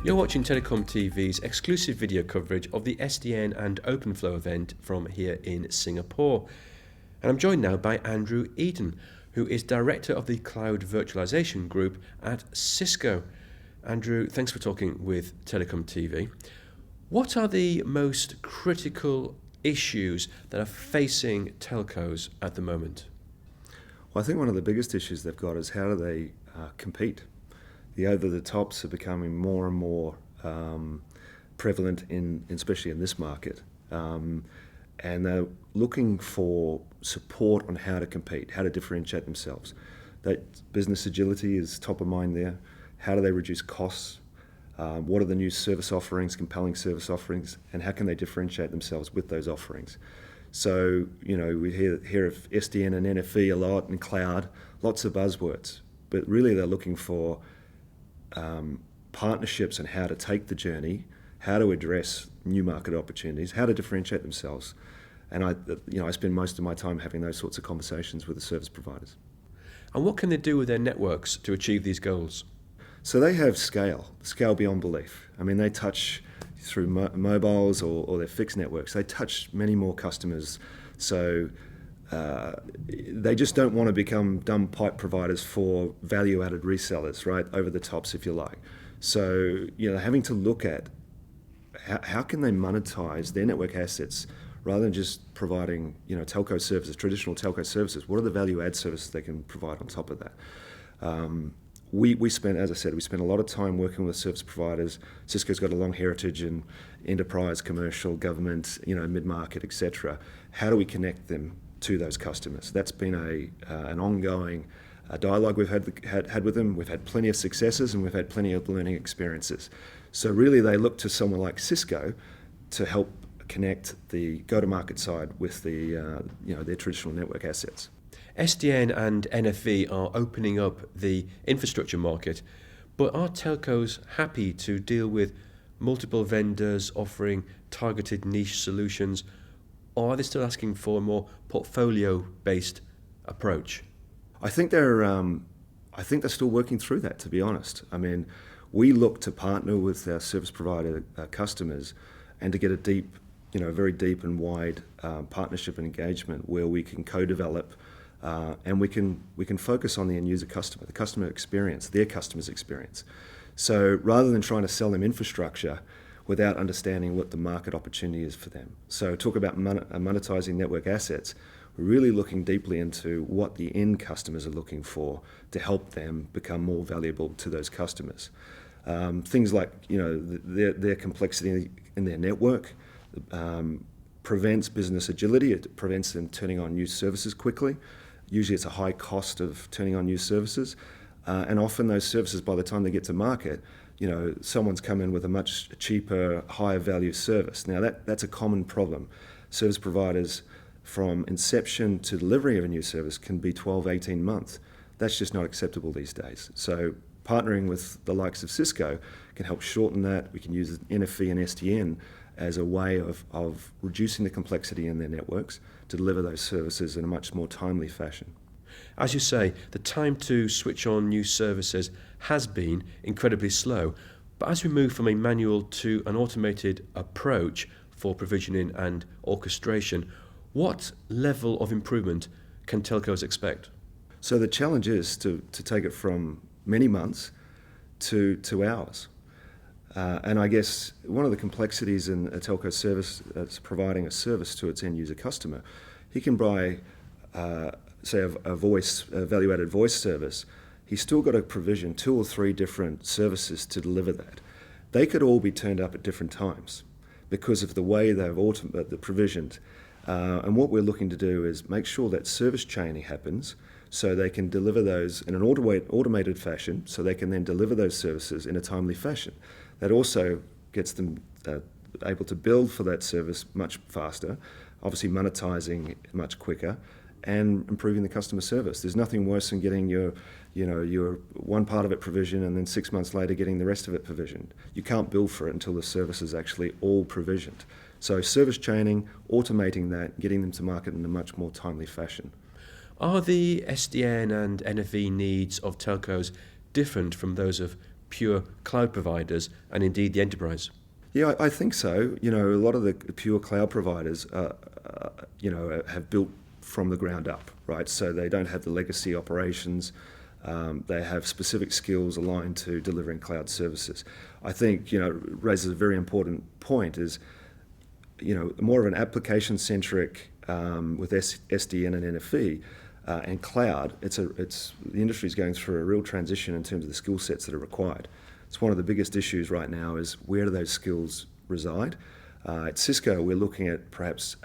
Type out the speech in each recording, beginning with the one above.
You're watching TelecomTV's exclusive video coverage of the SDN and OpenFlow event from here in Singapore. And I'm joined now by Andrew Eden, who is Director of the Cloud Virtualization Group at Cisco. Andrew, thanks for talking with TelecomTV. What are the most critical issues that are facing telcos at the moment? Well, I think one of the biggest issues they've got is how do they compete? The over-the-tops are becoming more and more prevalent, especially in this market. And they're looking for support on how to compete, how to differentiate themselves. That business agility is top of mind there. How do they reduce costs? What are the new service offerings, compelling service offerings, and how can they differentiate themselves with those offerings? So, we hear of SDN and NFV a lot, and cloud, lots of buzzwords, but really they're looking for partnerships and how to take the journey, how to address new market opportunities, how to differentiate themselves. And I spend most of my time having those sorts of conversations with the service providers. And what can they do with their networks to achieve these goals? So they have scale beyond belief. I mean, they touch through mobiles or their fixed networks. They touch many more customers. So they just don't want to become dumb pipe providers for value-added resellers, right, over the tops, if you like. So, having to look at how can they monetize their network assets rather than just providing, telco services, traditional telco services. What are the value-add services they can provide on top of that? We spent a lot of time working with service providers. Cisco's got a long heritage in enterprise, commercial, government, mid-market, etc. How do we connect them to those customers? That's been an ongoing dialogue we've had with them. We've had plenty of successes and we've had plenty of learning experiences. So really, they look to someone like Cisco to help connect the go-to-market side with their traditional network assets. SDN and NFV are opening up the infrastructure market, but are telcos happy to deal with multiple vendors offering targeted niche solutions, or are they still asking for a more portfolio-based approach? I think they're still working through that, to be honest. I mean, we look to partner with our service provider customers and to get a deep, very deep and wide partnership and engagement where we can co-develop. And we can focus on the end user customer, the customer experience, their customer's experience. So rather than trying to sell them infrastructure without understanding what the market opportunity is for them. So talk about monetizing network assets, we're really looking deeply into what the end customers are looking for to help them become more valuable to those customers. Things like their complexity in their network prevents business agility. It prevents them turning on new services quickly. Usually it's a high cost of turning on new services. And often those services, by the time they get to market, someone's come in with a much cheaper, higher value service. Now that's a common problem. Service providers from inception to delivery of a new service can be 12, 18 months. That's just not acceptable these days. So partnering with the likes of Cisco can help shorten that. We can use NFV and SDN as a way of reducing the complexity in their networks to deliver those services in a much more timely fashion. As you say, the time to switch on new services has been incredibly slow, but as we move from a manual to an automated approach for provisioning and orchestration, what level of improvement can telcos expect? So the challenge is to take it from many months to hours. And I guess one of the complexities in a telco service that's providing a service to its end user customer, he can buy, say, a value-added voice service. He's still got to provision 2 or 3 different services to deliver that. They could all be turned up at different times because of the way they're provisioned. And what we're looking to do is make sure that service chaining happens so they can deliver those in an automated fashion, so they can then deliver those services in a timely fashion. That also gets them able to build for that service much faster, obviously monetizing much quicker, and improving the customer service. There's nothing worse than getting your one part of it provisioned and then 6 months later getting the rest of it provisioned. You can't bill for it until the service is actually all provisioned. So service chaining, automating that, getting them to market in a much more timely fashion. Are the SDN and NFV needs of telcos different from those of pure cloud providers and indeed the enterprise? Yeah, I think so. You know, a lot of the pure cloud providers, have built from the ground up, right? So they don't have the legacy operations. They have specific skills aligned to delivering cloud services. I think, raises a very important point is, more of an application-centric with SDN and NFV and cloud. The industry is going through a real transition in terms of the skill sets that are required. It's one of the biggest issues right now is where do those skills reside? At Cisco, we're looking at perhaps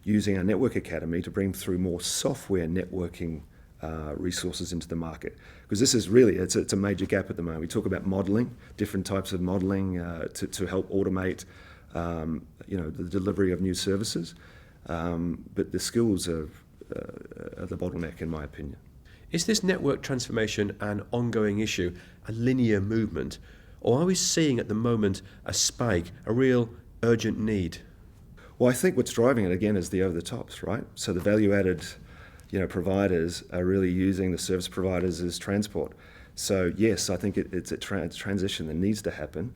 using our Network Academy to bring through more software networking resources into the market, because this is really it's a major gap at the moment. We talk about modeling, different types of modeling to help automate the delivery of new services, but the skills are the bottleneck in my opinion. Is this network transformation an ongoing issue, a linear movement, or are we seeing at the moment a spike, a real urgent need? Well, I think what's driving it again is the over-the-tops, right? So the value-added providers are really using the service providers as transport. So yes, I think it's a transition that needs to happen,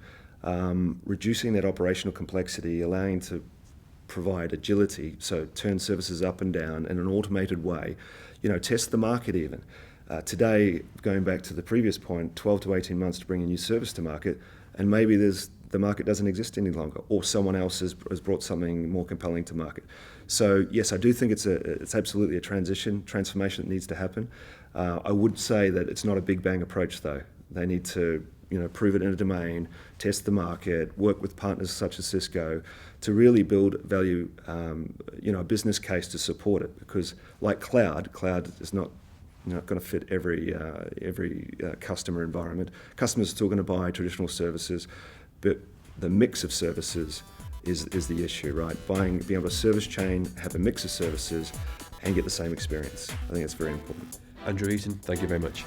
reducing that operational complexity, allowing to provide agility, so turn services up and down in an automated way, test the market even. Today, going back to the previous point, 12 to 18 months to bring a new service to market, and maybe the market doesn't exist any longer, or someone else has brought something more compelling to market. So yes, I do think it's absolutely a transformation that needs to happen. I would say that it's not a big bang approach though. They need to prove it in a domain, test the market, work with partners such as Cisco to really build value, a business case to support it. Because like cloud is not going to fit every customer environment. Customers are still going to buy traditional services, but the mix of services is the issue, right? Being able to service chain, have a mix of services, and get the same experience. I think it's very important. Andrew Eaton, thank you very much.